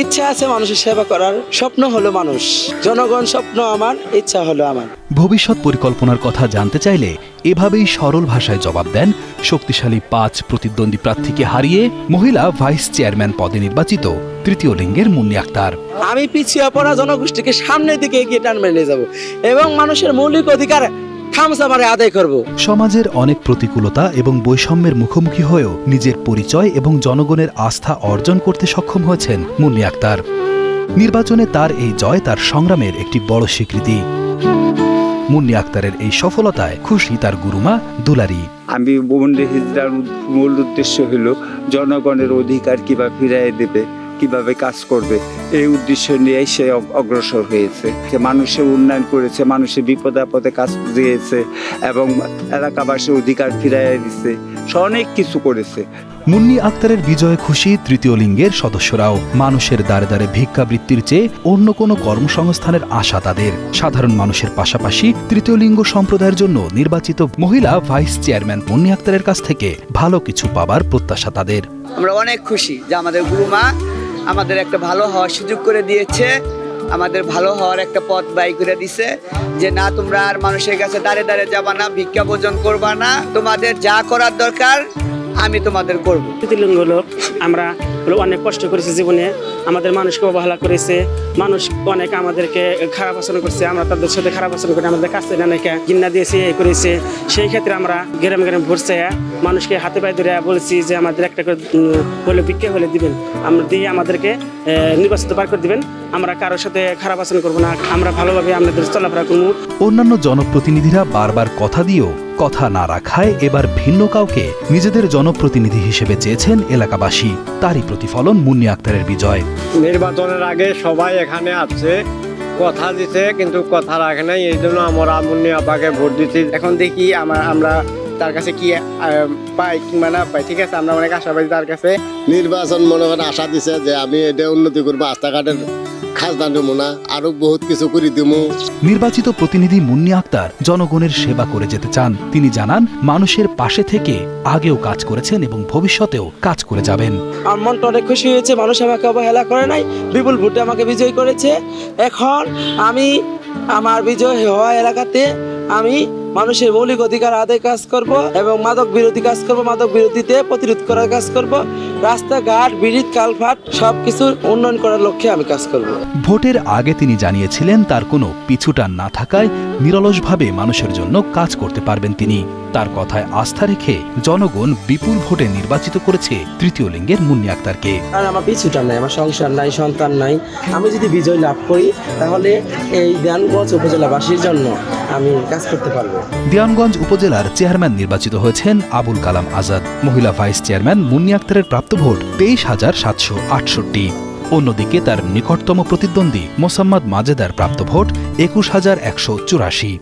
ইচ্ছা আছে মানুষের সেবা করার, স্বপ্ন হলো মানুষ, জনগণ স্বপ্ন আমার, ইচ্ছা হলো আমার। ভবিষ্যৎ পরিকল্পনার কথা জানতে চাইলে এভাবেই সরল ভাষায় জবাব দেন শক্তিশালী ৫ প্রতিদ্বন্দ্বী প্রার্থীকে হারিয়ে মহিলা ভাইস চেয়ারম্যান পদে নির্বাচিত তৃতীয় লিঙ্গের মুন্নি আক্তার। আমি পিছিয়ে পড়া জনগোষ্ঠীকে সামনের দিকে এগিয়ে টানবে নিয়ে যাব এবং মানুষের মৌলিক অধিকার আদায় করব। সমাজের অনেক প্রতিকূলতা এবং বৈষম্যের মুখোমুখি হয়েও নিজের পরিচয় এবং জনগণের আস্থা অর্জন করতে সক্ষম হয়েছেন মুন্নি আক্তার। নির্বাচনে তার এই জয় তার সংগ্রামের একটি বড় স্বীকৃতি। মুন্নি আক্তারের এই সফলতায় খুশি তার গুরুমা দুলারি। আমি বন্ডে হিজড়ার মূল উদ্দেশ্য হলো জনগণের অধিকার কিভাবে ফিরিয়ে দেবে, কিভাবে কাজ করবে, এই উদ্দেশ্য নিয়ে সে অগ্রসর হয়েছে। সে মানুষের উন্নয়ন করেছে, মানুষের বিপদে আপদে কাজ দিয়েছে এবং এলাকাবাসীর অধিকার ফিরিয়ে দিচ্ছে, সে অনেক কিছু করেছে। মুন্নি আক্তারের বিজয়ে খুশি তৃতীয় লিঙ্গের সদস্যরাও। মানুষের দ্বারে দ্বারে ভিক্ষাবৃত্তির চেয়ে অন্য কোনো কর্মসংস্থানের আশা তাদের। সাধারণ মানুষের পাশাপাশি তৃতীয় লিঙ্গ সম্প্রদায়ের জন্য নির্বাচিত মহিলা ভাইস চেয়ারম্যান মুন্নি আক্তারের কাছ থেকে ভালো কিছু পাবার প্রত্যাশা তাদের। আমরা অনেক খুশি যে আমাদের গুরুমা আমাদের একটা ভালো হওয়ার সুযোগ করে দিয়েছে, আমাদের ভালো হওয়ার একটা পথ বাই করে দিছে, যে না তোমরা আর মানুষের কাছে দাঁড়ে দাঁড়ে যাবা না, ভিক্ষা ভোজন করবা না, তোমাদের যা করার দরকার আমি তোমাদের করবো। তৃতীয় লোক আমরা অনেক কষ্ট করেছি জীবনে, আমাদের মানুষকে অবহেলা করেছে, মানুষ অনেক আমাদেরকে খারাপ আচরণ করছে, আমরা তাদের সাথে খারাপ আচরণ করে আমাদের কাছে অনেকে ঘৃণা দিয়েছে, এই করেছে। সেই ক্ষেত্রে আমরা গ্রামে গ্রামে ভরছে মানুষকে হাতে পায়ে ধরে বলেছি যে আমাদের একটা করে হলে ভিক্ষা হলে দিবেন, আমরা দিয়ে আমাদেরকে নির্বাচিত বার করে দিবেন, আমরা কারোর সাথে খারাপ আচরণ করবো না, আমরা ভালোভাবে আমাদের চলাফেরা করবো। অন্যান্য জনপ্রতিনিধিরা বারবার কথা দিয়েও কথা না রাখায় এবার ভিন্ন কাউকে নিজেদের জনপ্রতিনিধি হিসেবে চেয়েছেন এলাকাবাসী। তারই প্রতিফলন মুন্নি আক্তারের বিজয়। নির্বাচনের আগে সবাই এখানে আছে, কথা দিতে কিন্তু কথা রাখে নাই, এই জন্য আমরা মুন্নি আপাকে ভোট দিচ্ছি। এখন দেখি আমরা তার কাছে কি পাই কিংবা না পাই, ঠিক আছে, আমরা অনেক আশাবাদী তার কাছে। নির্বাচন মনে করেন আশা দিছে যে আমি এটা উন্নতি করবো, রাস্তাঘাটের খাজনা দেবো না, আরো বহুত কিছু করে দেবো। নির্বাচিত প্রতিনিধি মুন্নি আক্তার জনগণের সেবা করে যেতে চান। তিনি জানান মানুষের পাশে থেকে আগেও কাজ করেছেন এবং ভবিষ্যতেও কাজ করে যাবেন। আমার মনটা অনেক খুশি হয়েছে, মানুষ আমাকে অবহেলা করে নাই, বিপুল ভোটে আমাকে বিজয় করেছে। এখন আমি আমার বিজয় হওয়া এলাকাতে আমি মানুষের মৌলিক অধিকার আদায় কাজ করব এবং মাদক বিরোধী কাজ করব, মাদক বিরোধীতে প্রতিরোধ করার কাজ করব, রাস্তাঘাট ব্রিজ কালভার্ট সবকিছু উন্নয়ন করার লক্ষ্যে আমি কাজ করব। ভোটের আগে তিনি জানিয়েছিলেন তার কোনো পিছুটান না থাকায় নিরলসভাবে মানুষের জন্য কাজ করতে পারবেন তিনি। তার কথায় আস্থা রেখে জনগণ বিপুল ভোটে নির্বাচিত করেছে তৃতীয় লিঙ্গের মুন্নি আক্তারকে। কারণ আমার পিছুটান নাই, আমার সংসার নাই, সন্তান নাই, আমি যদি বিজয় লাভ করি তাহলে এই দেওয়ানগঞ্জ উপজেলাবাসীর জন্য আমি কাজ করতে পারবো। দেওয়ানগঞ্জ উপজেলার চেয়ারম্যান নির্বাচিত হয়েছেন আবুল কালাম আজাদ। মহিলা ভাইস চেয়ারম্যান মুন্নি আক্তারের প্রাপ্ত ভোট ২৩,৭৬৮। অন্যদিকে তার নিকটতম প্রতিদ্বন্দ্বী মোসাম্মদ মাজেদার প্রাপ্ত ভোট ২১,১৮৪।